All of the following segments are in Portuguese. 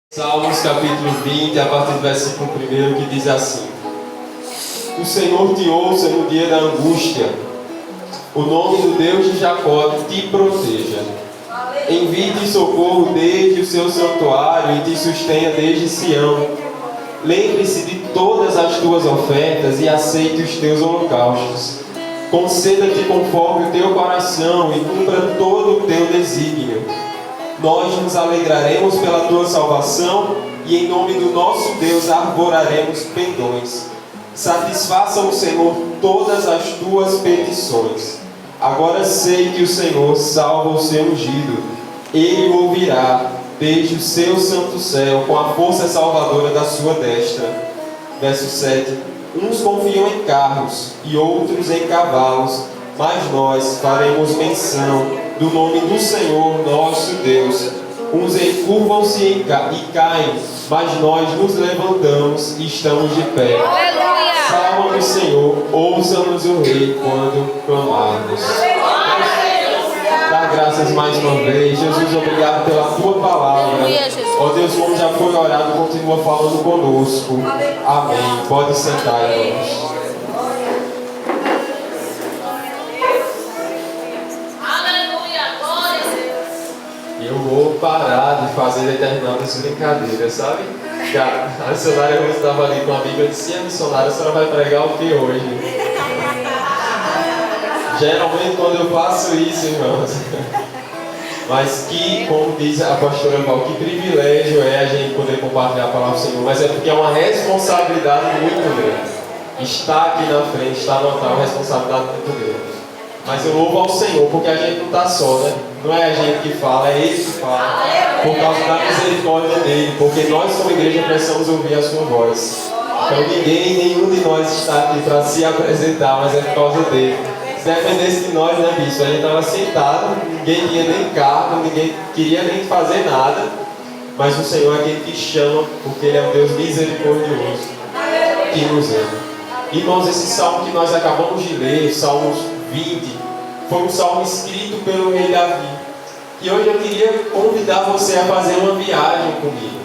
Salmos capítulo 20, a partir do versículo 1, que diz assim: O Senhor te ouça no dia da angústia, o nome do Deus de Jacó te proteja. Envie-te socorro desde o seu santuário e te sustenha desde Sião. Lembre-se de todas as tuas ofertas e aceite os teus holocaustos. Conceda-te conforme o teu coração e cumpra todo o teu desígnio. Nós nos alegraremos pela tua salvação e em nome do nosso Deus arvoraremos pendões. Satisfaça o Senhor todas as tuas petições. Agora sei que o Senhor salva o seu ungido. Ele o ouvirá desde o seu santo céu com a força salvadora da sua destra. Verso 7. Uns confiam em carros e outros em cavalos, mas nós faremos menção do nome do Senhor nosso Deus. Uns encurvam-se e caem, mas nós nos levantamos e estamos de pé. Salva-nos, Senhor, ouça-nos o Rei quando clamarmos. Dá graças mais uma vez. Jesus, obrigado pela tua palavra. Ó Deus, como já foi orado, continua falando conosco. Amém. Pode sentar, irmãos. Eu vou parar de fazer determinadas brincadeiras, sabe? A missionária hoje estava ali com a Bíblia e disse: a missionária, a senhora vai pregar o que hoje? Geralmente quando eu faço isso, irmãos. Mas que, como diz a pastora Val, que privilégio é a gente poder compartilhar a palavra do Senhor. Mas é porque é uma responsabilidade muito grande. Estar aqui na frente, estar no altar, é uma responsabilidade muito grande. Mas eu louvo ao Senhor, porque a gente não está só, né? Não é a gente que fala, é Ele que fala. Por causa da misericórdia dEle. Porque nós, como igreja, precisamos ouvir a sua voz. Então nenhum de nós está aqui para se apresentar, mas é por causa dEle. Se dependesse de nós, né, bicho? A gente estava sentado, ninguém tinha nem carro, ninguém queria nem fazer nada. Mas o Senhor é quem te chama, porque Ele é um Deus misericordioso que nos ama. Irmãos, esse salmo que nós acabamos de ler, Salmos 20, foi um salmo escrito pelo rei Davi. E hoje eu queria convidar você a fazer uma viagem comigo.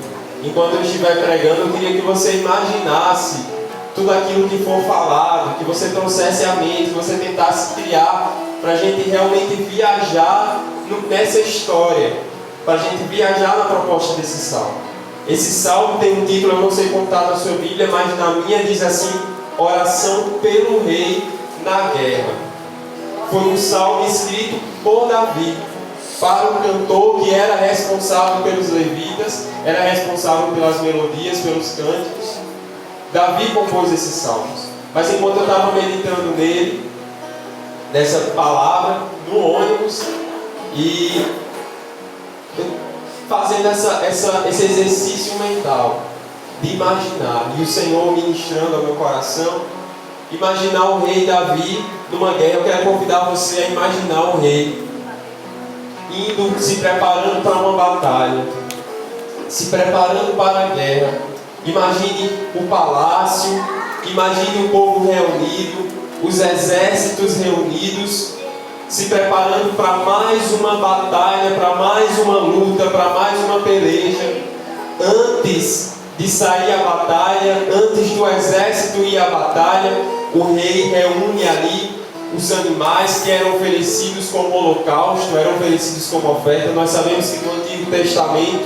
Enquanto eu estiver pregando, eu queria que você imaginasse tudo aquilo que for falado, que você trouxesse à mente, que você tentasse criar, para a gente realmente viajar nessa história, para a gente viajar na proposta desse salmo. Esse salmo tem um título, eu não sei como está na sua Bíblia, mas na minha diz assim: Oração pelo Rei na Guerra. Foi um salmo escrito por Davi, para o cantor que era responsável pelos levitas, era responsável pelas melodias, pelos cânticos. Davi compôs esses salmos. Mas enquanto eu estava meditando nele, nessa palavra, no ônibus, e fazendo esse exercício mental de imaginar, e o Senhor ministrando ao meu coração, imaginar o rei Davi numa guerra. Eu quero convidar você a imaginar o rei indo, se preparando para uma batalha, se preparando para a guerra. Imagine o palácio, imagine o povo reunido, os exércitos reunidos, se preparando para mais uma batalha, para mais uma luta, para mais uma peleja. Antes de sair a batalha, antes do exército ir à batalha, o rei reúne ali os animais que eram oferecidos como holocausto, eram oferecidos como oferta. Nós sabemos que no Antigo Testamento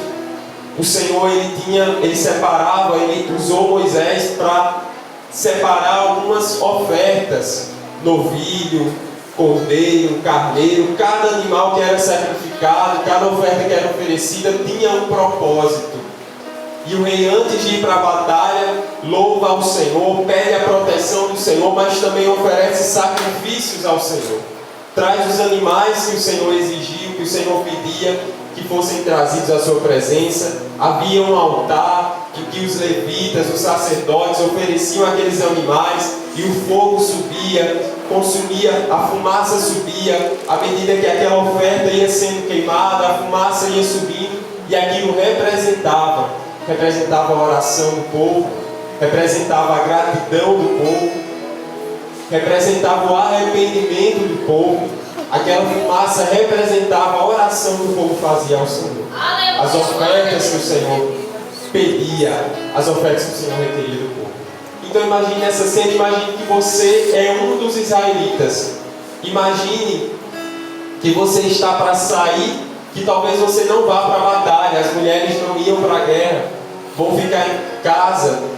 o Senhor ele separava, ele usou Moisés para separar algumas ofertas: novilho, cordeiro, carneiro. Cada animal que era sacrificado, cada oferta que era oferecida tinha um propósito. E o rei, antes de ir para a batalha, louva ao Senhor, pede a proteção do Senhor, mas também oferece sacrifícios ao Senhor. Traz os animais que o Senhor exigiu, que o Senhor pedia que fossem trazidos à sua presença. Havia um altar que os levitas, os sacerdotes, ofereciam aqueles animais, e o fogo subia, consumia, a fumaça subia. À medida que aquela oferta ia sendo queimada, a fumaça ia subindo, e aquilo representava a oração do povo, representava a gratidão do povo, representava o arrependimento do povo. Aquela fumaça representava a oração que o povo fazia ao Senhor. As ofertas que o Senhor pedia as ofertas que o Senhor requeria do povo. Então imagine essa cena, imagine que você é um dos israelitas. Imagine que você está para sair, que talvez você não vá para a batalha, as mulheres não iam para a guerra, vão ficar em casa.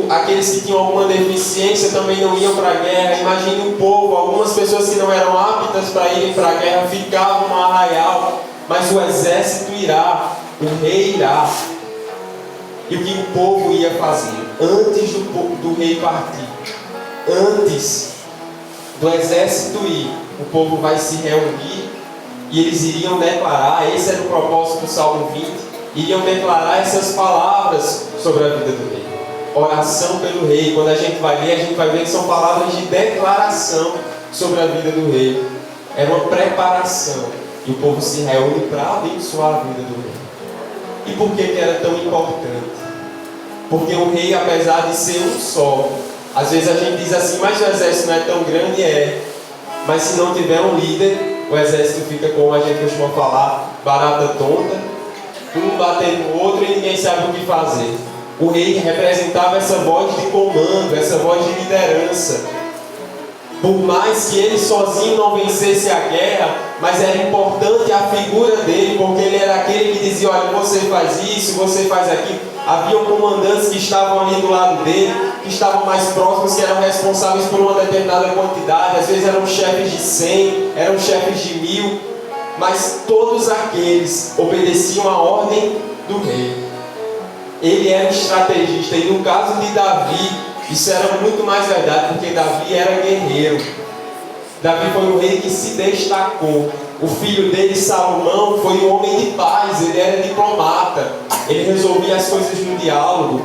Aqueles que tinham alguma deficiência também não iam para a guerra. Imagine o povo, algumas pessoas que não eram aptas para irem para a guerra ficavam no arraial, mas o exército irá, o rei irá. E o que o povo ia fazer? Antes do rei partir, antes do exército ir, o povo vai se reunir e eles iriam declarar, esse era o propósito do Salmo 20, iriam declarar essas palavras sobre a vida do rei. Oração pelo rei. Quando a gente vai ler, a gente vai ver que são palavras de declaração sobre a vida do rei. Era uma preparação. E o povo se reúne para abençoar a vida do rei. E por que era tão importante? Porque o rei, apesar de ser um só, às vezes a gente diz assim, mas o exército não é tão grande, mas se não tiver um líder, o exército fica, como a gente costuma falar, barata tonta, um batendo no outro e ninguém sabe o que fazer. O rei representava essa voz de comando, essa voz de liderança. Por mais que ele sozinho não vencesse a guerra, mas era importante a figura dele, porque ele era aquele que dizia, olha, você faz isso, você faz aquilo. Havia comandantes que estavam ali do lado dele, que estavam mais próximos, que eram responsáveis por uma determinada quantidade. Às vezes eram chefes de 100, eram chefes de 1000, mas todos aqueles obedeciam a ordem do rei. Ele era estrategista, e no caso de Davi, isso era muito mais verdade, porque Davi era guerreiro. Davi foi um rei que se destacou. O filho dele, Salomão, foi um homem de paz, ele era diplomata. Ele resolvia as coisas no diálogo,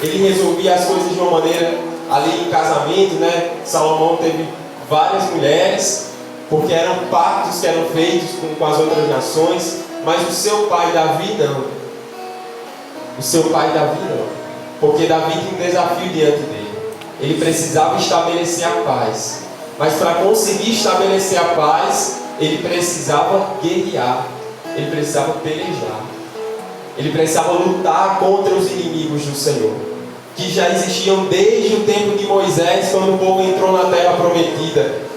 ele resolvia as coisas de uma maneira, ali em casamento, né? Salomão teve várias mulheres, porque eram pactos que eram feitos com as outras nações, mas o seu pai Davi não. O seu pai Davi não, porque Davi tinha um desafio diante dele. Ele precisava estabelecer a paz, mas para conseguir estabelecer a paz, ele precisava guerrear, ele precisava pelejar, ele precisava lutar contra os inimigos do Senhor, que já existiam desde o tempo de Moisés, quando o povo entrou na terra prometida.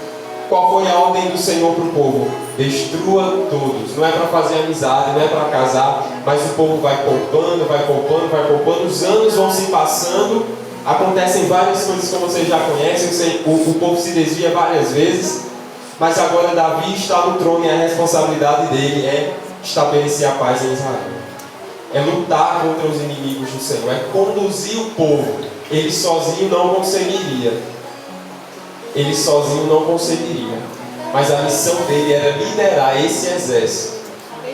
Qual foi a ordem do Senhor para o povo? Destrua todos. Não é para fazer amizade, não é para casar, mas o povo vai poupando, vai poupando, vai poupando. Os anos vão se passando, acontecem várias coisas como vocês já conhecem. O povo se desvia várias vezes, mas agora Davi está no trono e a responsabilidade dele é estabelecer a paz em Israel. É lutar contra os inimigos do Senhor, é conduzir o povo. Ele sozinho não conseguiria. Ele sozinho não conseguiria, mas a missão dele era liderar esse exército,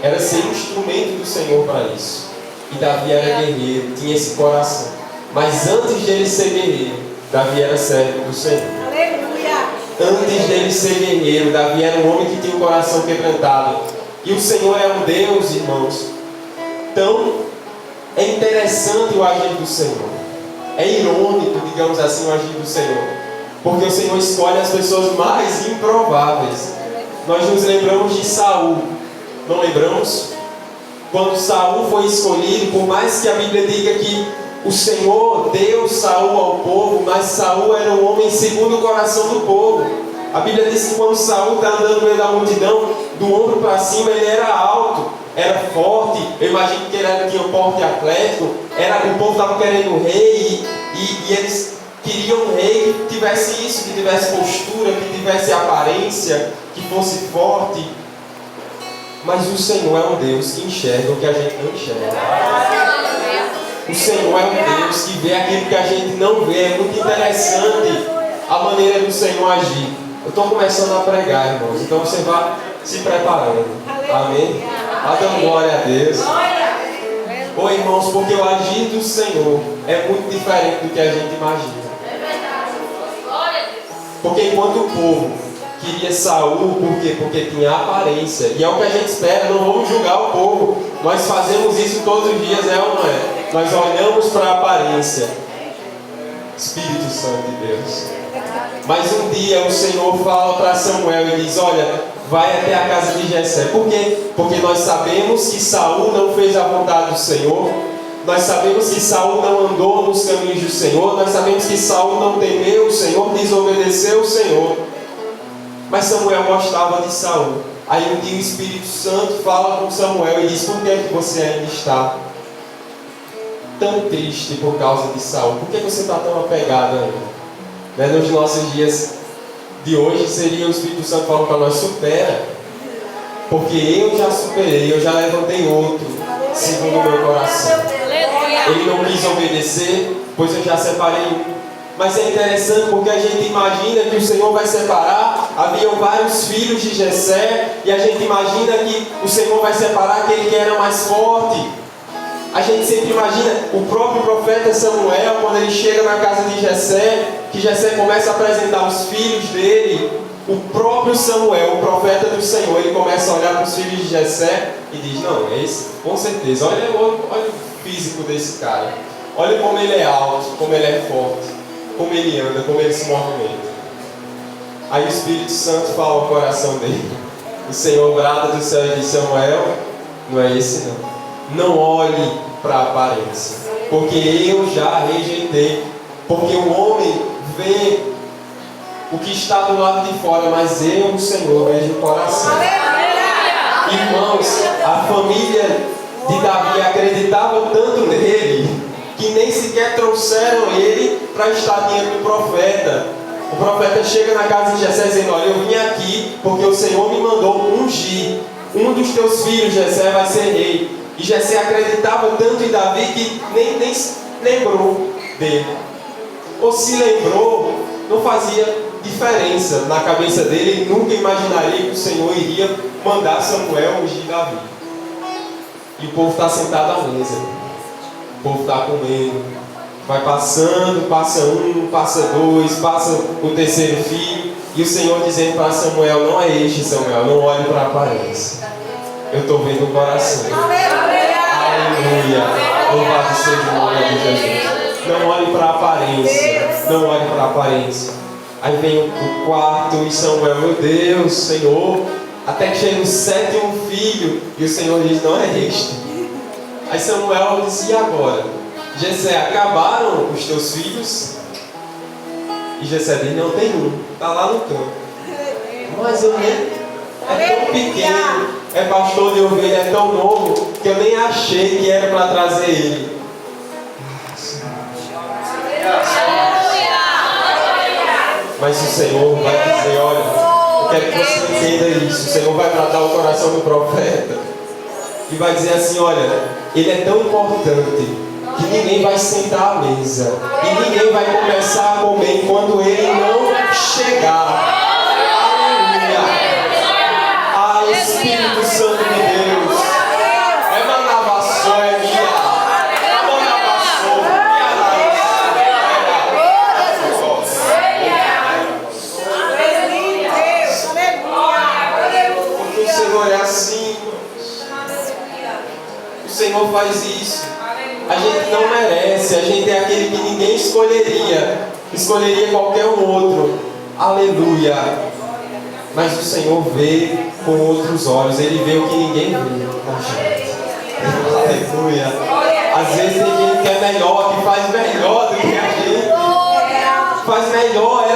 era ser instrumento do Senhor para isso. E Davi era guerreiro, tinha esse coração, mas antes dele ser guerreiro, Davi era servo do Senhor. Antes dele ser guerreiro, Davi era um homem que tinha o coração quebrantado. E o Senhor é um Deus, irmãos. Então, é interessante o agir do Senhor, é irônico, digamos assim, o agir do Senhor, porque o Senhor escolhe as pessoas mais improváveis. Nós nos lembramos de Saul, não lembramos? Quando Saul foi escolhido, por mais que a Bíblia diga que o Senhor deu Saul ao povo, mas Saul era um homem segundo o coração do povo. A Bíblia diz que quando Saul está andando no meio da multidão, do ombro para cima, ele era alto, era forte. Eu imagino que ele tinha um porte atlético. O povo estava querendo um rei, e eles queriam um rei que tivesse isso, que tivesse postura, que tivesse aparência, que fosse forte. Mas o Senhor é um Deus que enxerga o que a gente não enxerga. O Senhor é um Deus que vê aquilo que a gente não vê. É muito interessante a maneira do Senhor agir. Eu estou começando a pregar, irmãos, então você vai se preparando. Amém? Vai dando glória a Deus. Oi, irmãos, porque o agir do Senhor é muito diferente do que a gente imagina. Porque enquanto o povo queria Saul, por quê? Porque tinha aparência. E é o que a gente espera, não vamos julgar o povo. Nós fazemos isso todos os dias, é ou não é? Nós olhamos para a aparência. Espírito Santo de Deus. Mas um dia o Senhor fala para Samuel e diz, olha, vai até a casa de Jessé. Por quê? Porque nós sabemos que Saul não fez a vontade do Senhor. Nós sabemos que Saul não andou nos caminhos do Senhor. Nós sabemos que Saul não temeu o Senhor, desobedeceu o Senhor. Mas Samuel gostava de Saul. Aí um dia o Espírito Santo fala com Samuel e diz: por que é que você ainda está tão triste por causa de Saul? Por que você está tão apegado ainda? Nos nossos dias de hoje seria o Espírito Santo falando para nós: supera. Porque eu já superei, eu já levantei outro, segundo o meu coração. Ele não quis obedecer, pois eu já separei um. Mas é interessante porque a gente imagina que o Senhor vai separar. Haviam vários filhos de Jessé, e a gente imagina que o Senhor vai separar aquele que era mais forte. A gente sempre imagina o próprio profeta Samuel, quando ele chega na casa de Jessé, que Jessé começa a apresentar os filhos dele. O próprio Samuel, o profeta do Senhor, ele começa a olhar para os filhos de Jessé e diz: não, é esse, com certeza. Olha o físico desse cara. Olha como ele é alto, como ele é forte, como ele anda, como ele se movimenta. Aí o Espírito Santo fala ao coração dele. O Senhor brada do céu e diz: Samuel, não é esse não. Não olhe para a aparência, porque eu já rejeitei. Porque o homem vê o que está do lado de fora, mas eu, o Senhor, vejo o coração. Irmãos, a família de Davi acreditava tanto nele que nem sequer trouxeram ele para estar diante do profeta. O profeta chega na casa de Jessé dizendo: olha, eu vim aqui porque o Senhor me mandou ungir um dos teus filhos. Jessé vai ser rei. E Jessé acreditava tanto em Davi que nem lembrou dele. Ou se lembrou, não fazia diferença na cabeça dele. Ele nunca imaginaria que o Senhor iria mandar Samuel ungir Davi. E o povo está sentado à mesa. O povo está comendo. Vai passando, passa um, passa dois, passa o terceiro filho. E o Senhor dizendo para Samuel: não é este, Samuel, não olhe para a aparência. Eu estou vendo o coração. Aleluia. Louvado seja o nome de Jesus. Não olhe para a aparência. Não olhe para a aparência. Aí vem o quarto e Samuel: meu Deus, Senhor. Até que chega o sétimo filho. E o Senhor diz: não é este. Aí Samuel diz: e agora? Jessé, acabaram os teus filhos? E Jessé diz: não, tem um. Está lá no campo. Mas eu nem... é tão pequeno, é pastor de ovelha, é tão novo, que eu nem achei que era para trazer ele. Mas o Senhor vai dizer: olha, eu quero que você entenda isso. O Senhor vai tratar o coração do profeta e vai dizer assim: olha, ele é tão importante que ninguém vai sentar à mesa e ninguém vai começar a comer enquanto ele não chegar. Espírito Santo de Deus, é manavassou, é minha, é manavassou, porque o Senhor é assim. O Senhor faz isso. A gente não merece, a gente é aquele que ninguém escolheria qualquer um outro. Aleluia. Mas o Senhor vê com outros olhos. Ele vê o que ninguém vê na gente. Aleluia. Às vezes tem gente que é melhor, que faz melhor do que a gente. Faz melhor.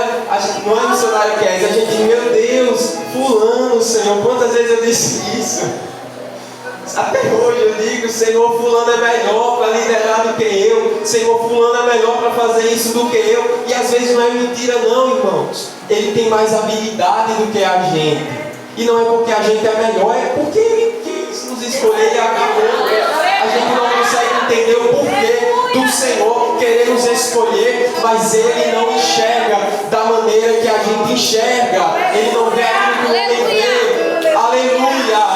Não é missionário que é. A gente diz: meu Deus, fulano, Senhor. Quantas vezes eu disse isso? Até hoje eu digo: Senhor, fulano é melhor para liderar do que eu. Senhor, fulano é melhor para fazer isso do que eu. E às vezes não é mentira não, irmãos. Ele tem mais habilidade do que a gente. E não é porque a gente é melhor, é porque ele quis nos escolher e acabou. A gente não consegue entender o porquê do Senhor querer nos escolher, mas Ele não enxerga da maneira que a gente enxerga. Ele não vê aquilo que o homem vê. Aleluia.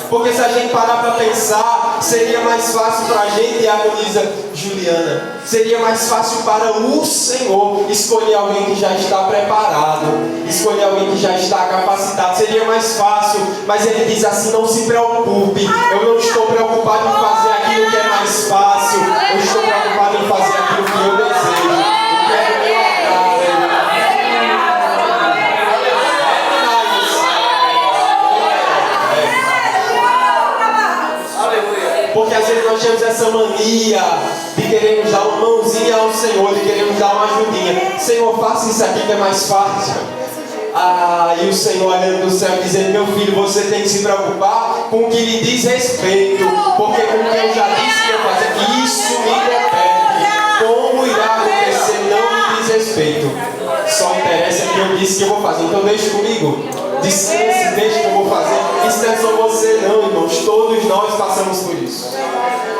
Porque se a gente parar para pensar, seria mais fácil para a gente, e agoniza Juliana, seria mais fácil para o Senhor escolher alguém que já está preparado, escolher alguém que já está capacitado, seria mais fácil. Mas Ele diz assim: não se preocupe, eu não estou preocupado em fazer aquilo que é mais fácil, eu estou preocupado em fazer aquilo que eu desejo, o que é do meu agrado. Porque às vezes nós temos essa mania de queremos dar uma mãozinha ao Senhor, de queremos dar uma ajudinha. Senhor, faça isso aqui que é mais fácil. E o Senhor olhando do céu dizendo: meu filho, você tem que se preocupar com o que lhe diz respeito, porque com o que eu já disse que eu fazer, isso me compete. Como irá acontecer não me diz respeito. Só interessa que eu disse que eu vou fazer. Então deixe comigo. Descanse, deixe que eu vou fazer. Isso não é só você não, irmãos. Todos nós passamos por isso.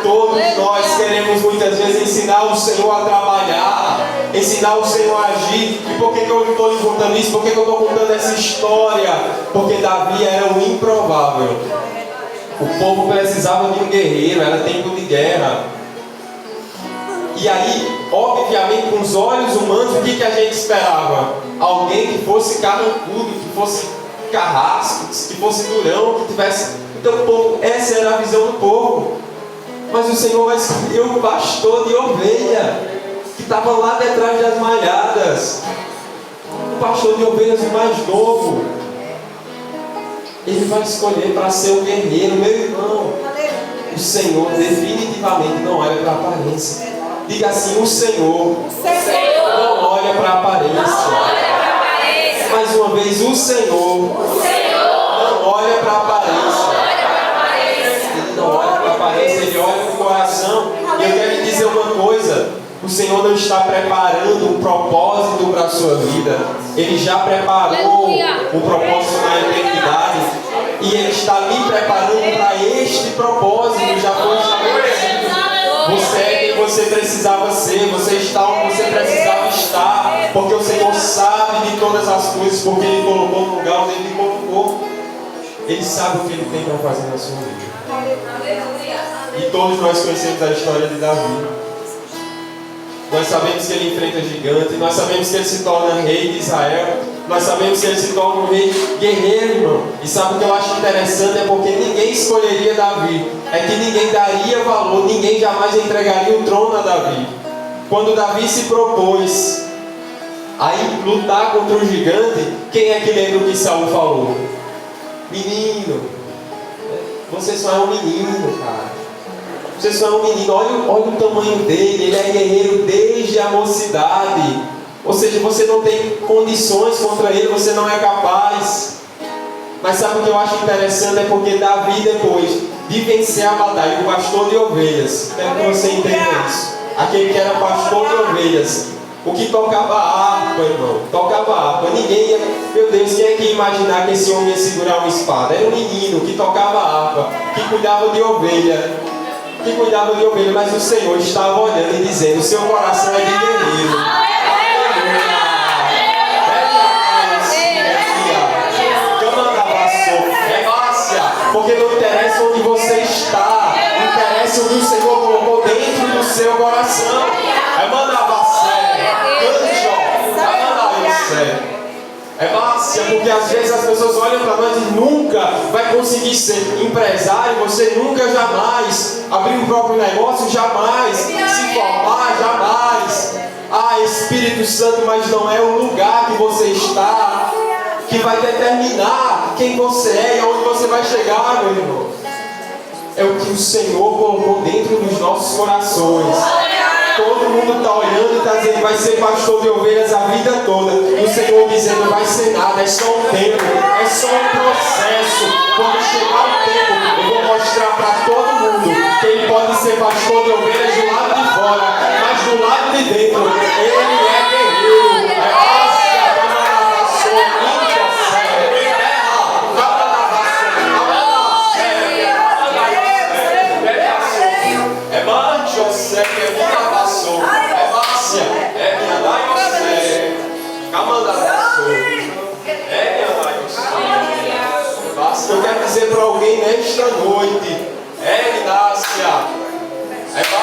Todos nós queremos muitas vezes ensinar o Senhor a trabalhar, ensinar o Senhor a agir. E por que eu estou lhe contando isso? Por que eu estou contando essa história? Porque Davi era o improvável. O povo precisava de um guerreiro, era tempo de guerra. E aí, obviamente, com os olhos humanos, o que a gente esperava? Alguém que fosse carrancudo, que fosse carrasco, que fosse durão, que tivesse... Então, o povo, essa era a visão do povo. Mas o Senhor vai escolher o pastor de ovelha, que estava lá detrás das malhadas. O pastor de ovelhas, o mais novo. Ele vai escolher para ser o guerreiro, meu irmão. O Senhor definitivamente não olha para a aparência. Diga assim: o Senhor não olha para a aparência. Mais uma vez, o Senhor não olha para a aparência. Ele não olha para a aparência, Ele olha para o coração. E eu quero lhe dizer uma coisa: o Senhor não está preparando um propósito para a sua vida. Ele já preparou um propósito na eternidade. E Ele está me preparando para este propósito. Já foi estabelecido. Você é quem você precisava ser. Você está onde você precisava estar. Porque o Senhor sabe de todas as coisas. Porque Ele colocou no lugar onde Ele colocou. Ele sabe o que Ele tem para fazer na sua vida. E todos nós conhecemos a história de Davi. Nós sabemos que ele enfrenta gigante. Nós sabemos que ele se torna rei de Israel. Nós sabemos que ele se torna um rei guerreiro, irmão. E sabe o que eu acho interessante? É porque ninguém escolheria Davi. É que ninguém daria valor. Ninguém jamais entregaria o trono a Davi. Quando Davi se propôs a lutar contra o gigante, quem é que lembra o que Saul falou? Menino, você só é um menino, cara. Você só é um menino, olha o tamanho dele, ele é guerreiro desde a mocidade. Ou seja, você não tem condições contra ele, você não é capaz. Mas sabe o que eu acho interessante? É porque Davi, depois de vencer a batalha, o pastor de ovelhas, quero que você entenda isso. Aquele que era pastor de ovelhas, o que tocava harpa, irmão, tocava harpa. Ninguém ia, meu Deus, quem é que ia imaginar que esse homem ia segurar uma espada? Era um menino que tocava harpa, que cuidava de ovelha. Mas o Senhor estava olhando e dizendo: o seu coração é de guerreiro. Porque não interessa onde você está, interessa o que o Senhor colocou dentro do seu coração. É Márcia, porque às vezes as pessoas olham para nós e nunca vai conseguir ser empresário, você nunca, jamais abrir um próprio negócio, jamais se formar, jamais. Espírito Santo, mas não é o lugar que você está que vai determinar quem você é e aonde você vai chegar, meu irmão. É o que o Senhor colocou dentro dos nossos corações. Todo mundo está olhando e está dizendo: vai ser pastor de ovelhas a vida toda. E o Senhor dizendo: não vai ser nada, é só um tempo, é só um processo. Quando chegar o tempo, eu vou mostrar para todo mundo que ele pode ser pastor de ovelhas do lado de fora, mas do lado de dentro, ele é guerreiro. Eu quero dizer para alguém nesta noite: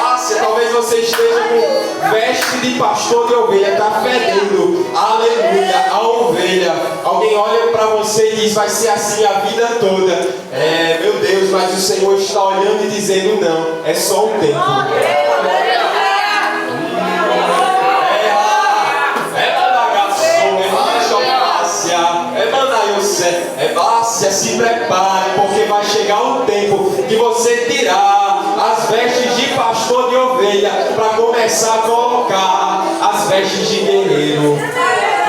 Márcia, talvez você esteja com veste de pastor de ovelha, está fedendo, aleluia, a ovelha. Alguém olha para você e diz: vai ser assim a vida toda. Meu Deus, mas o Senhor está olhando e dizendo: não, é só um tempo. Márcia, se prepare, porque vai chegar um tempo que você dirá: começar a colocar as vestes de guerreiro.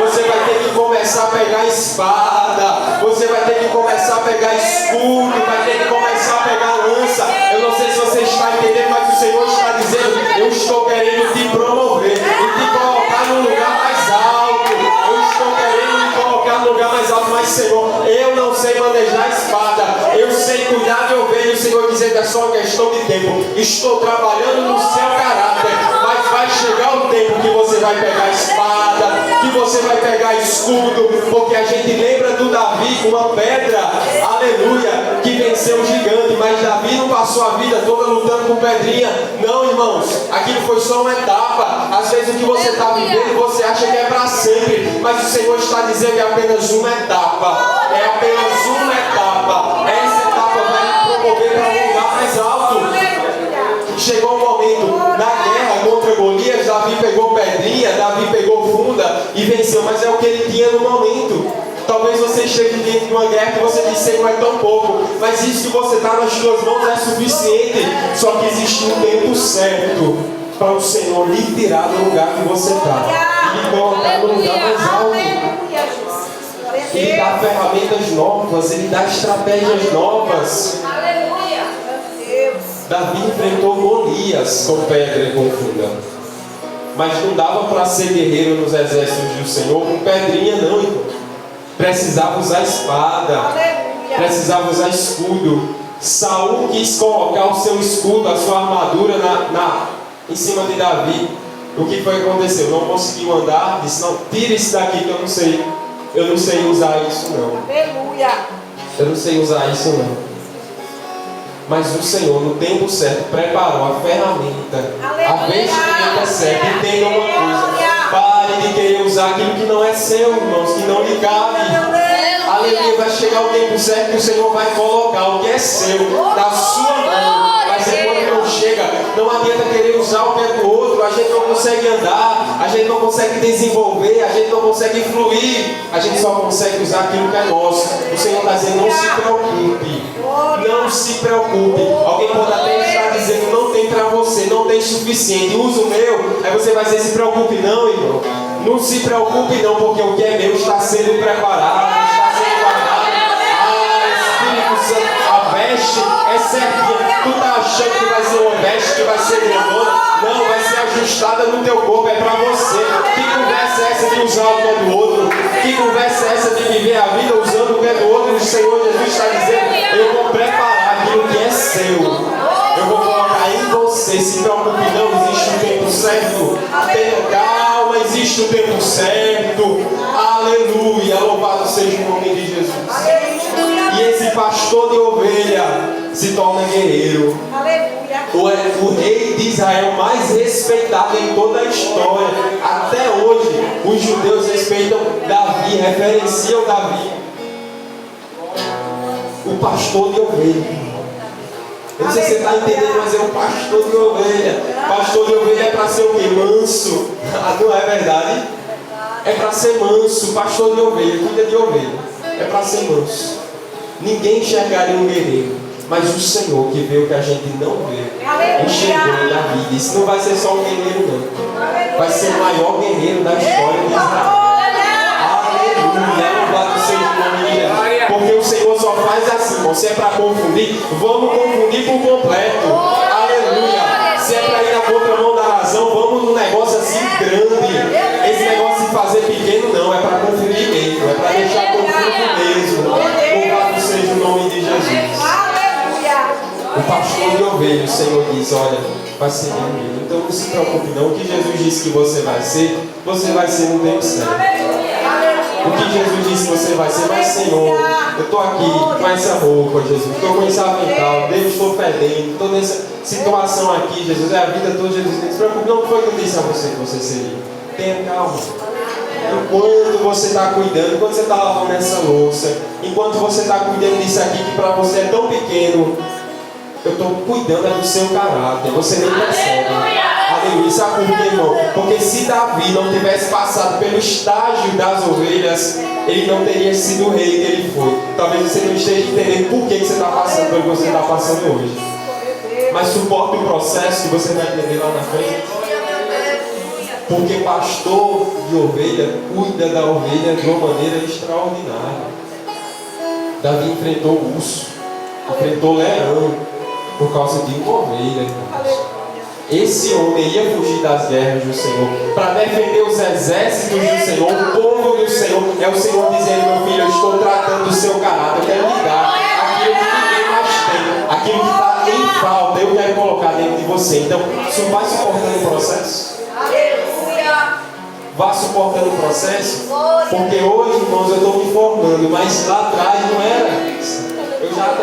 Você vai ter que começar a pegar espada. Você vai ter que começar a pegar escudo. Vai ter que começar a pegar lança. Eu não sei se você está entendendo, mas o Senhor está dizendo: eu estou querendo te promover e te colocar no lugar mais alto. Eu estou querendo te colocar no lugar mais alto. Mas, Senhor, eu não sei manejar a espada. Eu sei cuidar de ovelha. O Senhor dizendo: é só uma questão de tempo. Estou trabalhando no seu caráter. Mas vai chegar o tempo que você vai pegar a espada, que você vai pegar escudo, porque a gente lembra do Davi com uma pedra, aleluia, que venceu o gigante, mas Davi não passou a vida toda lutando com pedrinha. Não, irmãos, aquilo foi só uma etapa. Às vezes o que você está vivendo, você acha que é para sempre, mas o Senhor está dizendo que é apenas uma etapa. É apenas uma etapa. Essa etapa vai lhe promover para um lugar mais alto. Chegou um momento na guerra contra Golias, Davi pegou pedrinha, Davi pegou funda e venceu, mas é o que ele tinha no momento. Talvez você esteja dentro de uma guerra que você disse que não é tão pouco, mas isso que você está nas suas mãos é suficiente. Só que existe um tempo certo para o Senhor lhe tirar do lugar que você está e lhe colocar no lugar mais alto. Ele dá ferramentas novas, ele dá estratégias novas. Davi enfrentou Golias com pedra e com funda, mas não dava para ser guerreiro nos exércitos do Senhor com pedrinha, não, irmão. Precisava usar espada, precisava usar escudo. Saul quis colocar o seu escudo, a sua armadura em cima de Davi. O que foi que aconteceu? Não conseguiu andar, disse: não, tira isso daqui que eu não sei usar isso não. Eu não sei usar isso não. Mas o Senhor, no tempo certo, preparou a ferramenta, a vestimenta certa. Entenda uma coisa: pare de querer usar aquilo que não é seu, irmãos, que não lhe cabe. Aleluia, vai chegar o tempo certo que o Senhor vai colocar o que é seu da sua mão. Mas enquanto não chega, não adianta querer usar o que é do outro. A gente não consegue andar, a gente não consegue desenvolver, a gente não consegue fluir. A gente só consegue usar aquilo que é nosso. O Senhor está dizendo: não se preocupe. Não se preocupe. Alguém pode até estar dizendo: não tem para você, não tem suficiente, usa o meu. Aí você vai dizer: se preocupe não, irmão. Não se preocupe não, porque o que é meu está sendo preparado, está sendo guardado. Espírito Santo, a veste é certinha. Tu está achando que vai ser uma veste que vai ser grandona? Não, vai ser ajustada no teu corpo, é para você. Que conversa é essa de usar o que é do outro? Que conversa é essa de viver a vida usando o que é do outro? O Senhor Jesus está dizendo: eu vou preparar aquilo que é seu. Eu vou colocar em você. Se preocupe não, existe um tempo certo. Tenha calma, existe um tempo certo. Aleluia, louvado seja o nome de Jesus. E esse pastor de ovelha se torna guerreiro. O rei de Israel mais respeitado em toda a história. Até hoje, os judeus respeitam Davi, reverenciam Davi. O pastor de ovelha. Eu não sei se você está entendendo, mas é um pastor de ovelha. Pastor de ovelha é para ser o quê? Manso. Não é verdade? É para ser manso. Pastor de ovelha, cuida de ovelha. É para ser manso. Ninguém enxergaria um guerreiro, mas o Senhor, que vê o que a gente não vê, enxergou ele a vida. Isso não vai ser só um guerreiro, não. Vai ser o maior guerreiro da história de Israel. Aleluia, louvado seja o nome de Jesus. Porque o Senhor só faz assim. Se é para confundir, vamos confundir por completo. Aleluia. Se é para ir na contramão da razão, vamos num negócio assim grande. Esse negócio de fazer pequeno não, é para confundir mesmo. É para deixar confuso mesmo. Louvado seja o nome de Jesus. O pastor de ovelha, o Senhor diz: olha, vai ser guerreiro. Então não se preocupe não. O que Jesus disse que você vai ser no tempo certo. O que Jesus disse que você vai ser, mas Senhor, eu estou aqui com essa roupa, Jesus, estou com esse avental, Deus, estou fedendo, estou nessa situação aqui, Jesus, é a vida toda, Jesus, não se preocupe, não foi que eu disse a você que você seria. Tenha calma. Enquanto você está cuidando, enquanto você está lavando essa louça, enquanto você está cuidando disso aqui que para você é tão pequeno, eu estou cuidando do seu caráter, você nem percebe. Aleluia. Sabe por quê, irmão? Porque se Davi não tivesse passado pelo estágio das ovelhas, ele não teria sido o rei que ele foi. Talvez você não esteja entendendo por que você está passando pelo que você está passando hoje. Mas suporte o processo que você vai entender lá na frente. Porque pastor de ovelha cuida da ovelha de uma maneira extraordinária. Davi enfrentou o urso, enfrentou o leão, por causa de uma ovelha. Esse homem ia fugir das guerras do Senhor, para defender os exércitos do Senhor, o povo do Senhor. É o Senhor dizendo: meu filho, eu estou tratando o seu caráter, eu quero lhe dar aquilo que ninguém mais tem, aquilo que está em falta, eu quero colocar dentro de você. Então, vai suportando o processo. Vá suportando o processo, porque hoje, irmãos, eu estou me formando, mas lá atrás não era isso. Eu já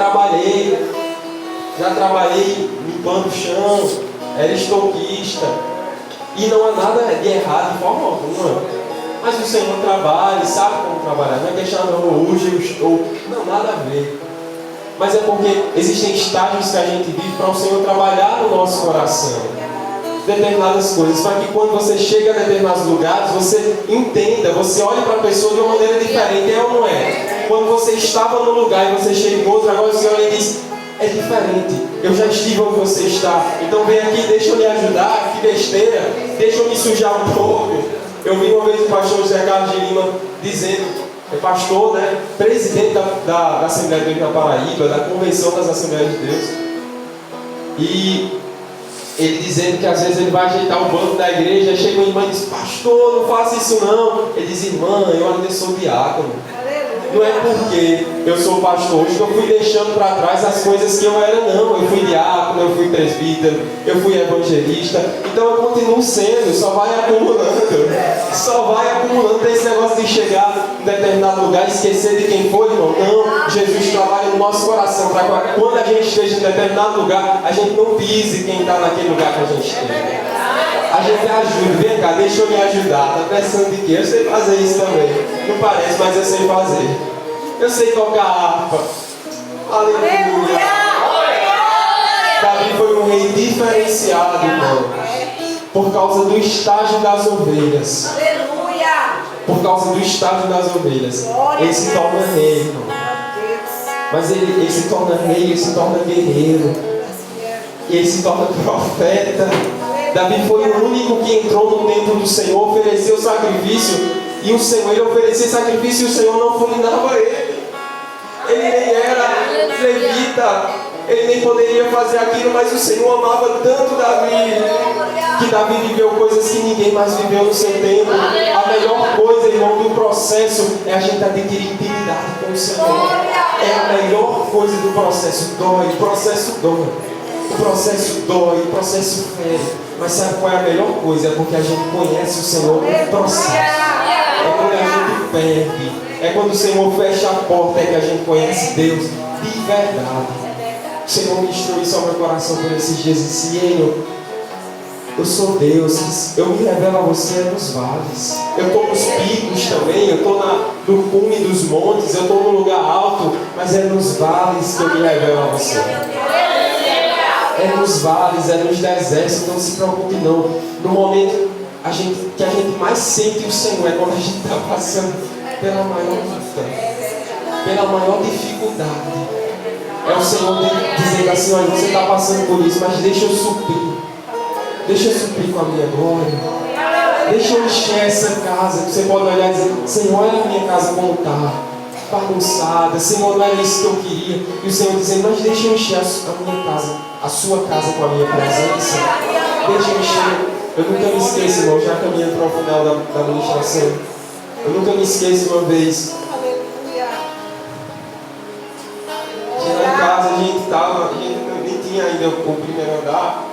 trabalhei limpando o chão, era estoquista, e não há nada de errado de forma alguma. Mas o Senhor trabalha, sabe como trabalhar. Não é questão, não, hoje eu estou. Não, nada a ver. Mas é porque existem estágios que a gente vive para o Senhor trabalhar no nosso coração determinadas coisas, para que quando você chega a determinados lugares, você entenda, você olhe para a pessoa de uma maneira diferente, é ou não é? Quando você estava num lugar e você chega em outro, agora o Senhor lhe diz: é diferente, eu já estive onde você está, então vem aqui, deixa eu lhe ajudar, que besteira, deixa eu me sujar um pouco. Eu vi uma vez o pastor José Carlos de Lima dizendo, é pastor, né, presidente da Assembleia de Deus na Paraíba, da Convenção das Assembleias de Deus, e ele dizendo que às vezes ele vai ajeitar o banco da igreja, aí chega uma irmã e diz: pastor, não faça isso não. Ele diz: irmã, eu ainda sou diácono. Não é porque eu sou pastor hoje que eu fui deixando para trás as coisas que eu era, não. Eu fui diácono, eu fui presbítero, eu fui evangelista. Então eu continuo sendo, só vai acumulando. Só vai acumulando. Tem esse negócio de chegar em determinado lugar e esquecer de quem foi, irmão. Não, Jesus trabalha no nosso coração para que quando a gente esteja em determinado lugar, a gente não pise quem está naquele lugar que a gente esteja. A gente ajuda, vem cá, deixa eu me ajudar. Está pensando de quê? Eu sei fazer isso também. Não parece, mas eu sei fazer. Eu sei tocar harpa. Aleluia. Davi foi um rei diferenciado, irmão, por causa do estágio das ovelhas. Por causa do estágio das ovelhas. Ele se torna rei, irmão. Mas ele se torna rei, ele se torna guerreiro. E ele se torna profeta. Davi foi o único que entrou no templo do Senhor, ofereceu sacrifício, e o Senhor, ele oferecia sacrifício e o Senhor não fulminava ele. Ele nem era levita, ele nem poderia fazer aquilo, mas o Senhor amava tanto Davi, que Davi viveu coisas que ninguém mais viveu no seu tempo. A melhor coisa, irmão, do processo é a gente adquirir intimidade com o Senhor. É a melhor coisa do processo. Dói, o processo dói. O processo dói, o processo fere. Mas sabe qual é a melhor coisa? É porque a gente conhece o Senhor no processo. É quando a gente perde. É quando o Senhor fecha a porta, é que a gente conhece Deus de verdade. O Senhor ministrou isso ao meu coração por esses dias e disse: eu sou Deus, eu me revelo a você nos vales. Eu estou nos picos também, eu estou no cume dos montes, eu estou no lugar alto, mas é nos vales que eu me revelo a você. É nos vales, é nos desertos, não se preocupe não. No momento que a gente mais sente o Senhor é quando a gente está passando pela maior luta, pela maior dificuldade. É o Senhor dizendo assim: olha, você está passando por isso, mas deixa eu suprir. Deixa eu suprir com a minha glória. Deixa eu encher essa casa. Você pode olhar e dizer: Senhor, olha a minha casa como está, bagunçada. Senhor, não era isso que eu queria. E o Senhor dizendo: mas deixa eu encher a minha casa, a sua casa com a minha presença. Deixa eu encher. Eu nunca me esqueço, irmão, já caminhando para o final da ministração. Eu nunca me esqueço uma vez. Lá em casa a gente nem tinha ainda o primeiro andar.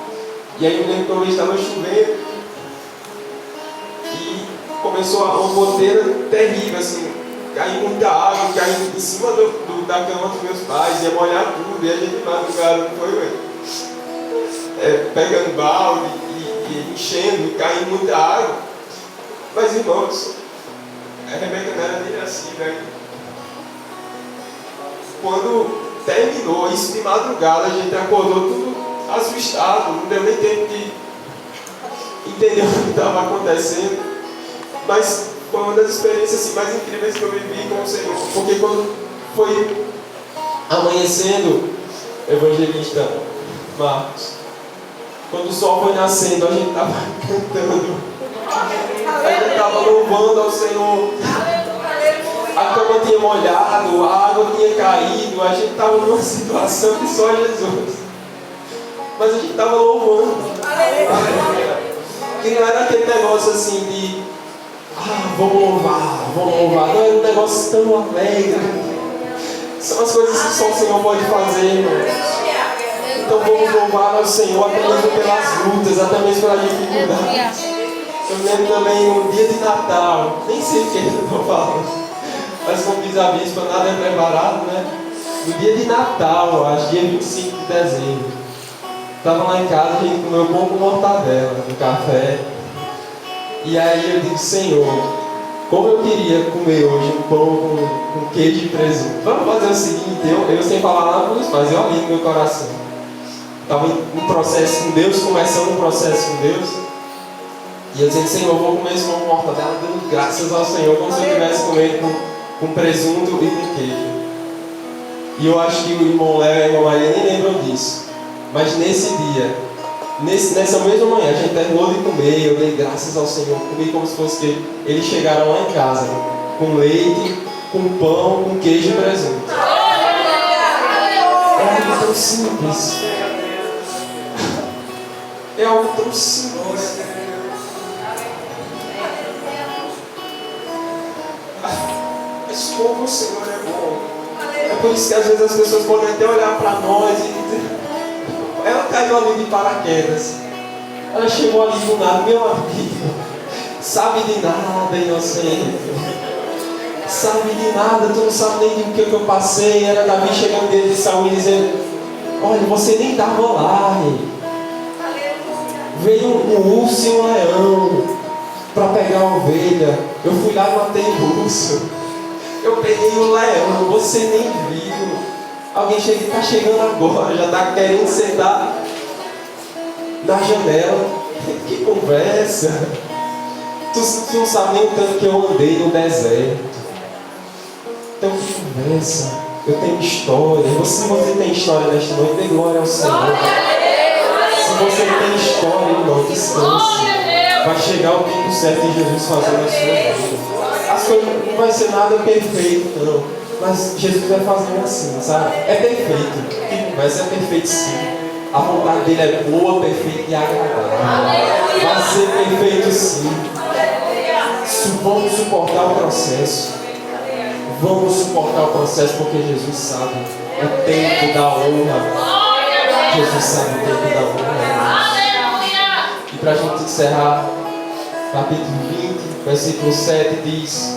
E aí eu lembro que uma vez estava chovendo e começou uma goteira terrível, assim, caiu muita água, caiu em cima da cama dos meus pais, ia molhar tudo, e a gente madrugada, não foi, velho? Pegando balde e enchendo, caindo muita água. Mas, irmãos, a Rebeca não era nem assim, velho. Quando terminou isso de madrugada, a gente acordou tudo assustado, não deu nem tempo de entender o que estava acontecendo. Mas foi uma das experiências assim, mais incríveis que eu vivi com o Senhor. Porque quando foi amanhecendo, evangelista Marcos, quando o sol foi nascendo, a gente estava cantando A gente estava louvando ao Senhor. A cama tinha molhado, a água tinha caído, a gente estava numa situação que só Jesus. Mas a gente estava louvando. E não era aquele negócio assim de vamos louvar. Não era um negócio tão alegre. São as coisas que só o Senhor pode fazer, irmão. Então vamos louvar ao Senhor até mesmo pelas lutas, até mesmo pela dificuldade. Eu me lembro também no dia de Natal, nem sei o que eu estou falando, mas como diz a bispa, nada é preparado, né? No dia de Natal, acho que dia 25 de dezembro, estava lá em casa, a gente comeu pão com mortadela no café. E aí eu disse, Senhor, como eu queria comer hoje um pão com queijo e presunto. Vamos fazer o seguinte, eu sem falar nada com os pais, eu ali no meu coração. Estava em processo com Deus, começando um processo com Deus. E eu dizendo, Senhor, eu vou comer esse pão com mortadela, dando graças ao Senhor, como se eu estivesse comendo com presunto e com queijo. E eu acho que o irmão Léo e a irmã Maria nem lembram disso. Mas nesse dia, nessa mesma manhã, a gente terminou de comer, eu dei graças ao Senhor, comi como se fosse que eles chegaram lá em casa, com leite, com pão, com queijo e presunto. É algo tão simples. É algo tão simples. Mas como o Senhor é bom. É por isso que às vezes as pessoas podem até olhar para nós e dizer, ela caiu ali de paraquedas. Ela chegou ali do nada, meu amigo. Sabe de nada, inocente. Sabe de nada, tu não sabe nem do que eu passei. Era Davi chegando dele de Saúl e dizendo, olha, você nem estava lá. Veio um urso e um leão para pegar a ovelha. Eu fui lá e matei o urso. Eu peguei o leão, você nem viu. Alguém está chegando agora, já está querendo sentar na janela. Que conversa. Tu não sabe nem o tanto que eu andei no deserto. Então que conversa. Eu tenho história. Se você tem história nesta noite, dê glória ao Senhor. Se você tem história, irmão, descanse. Vai chegar o tempo certo de Jesus fazer na sua vida. As coisas não vai ser nada perfeito, não. Mas Jesus vai fazendo assim, sabe? É perfeito. Vai ser perfeito sim. A vontade dele é boa, perfeita e agradável. Vai ser perfeito sim. Vamos suportar o processo. Vamos suportar o processo porque Jesus sabe o tempo da honra. Jesus sabe o tempo da honra. E para a gente encerrar, capítulo 20, versículo 7 diz: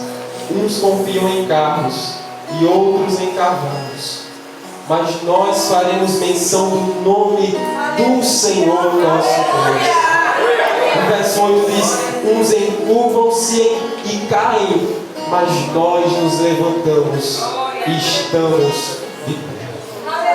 uns confiam em carros e outros em cavalos, mas nós faremos menção do nome do Senhor nosso Deus. O verso 8 diz: uns encurvam-se e caem, mas nós nos levantamos e estamos de pé.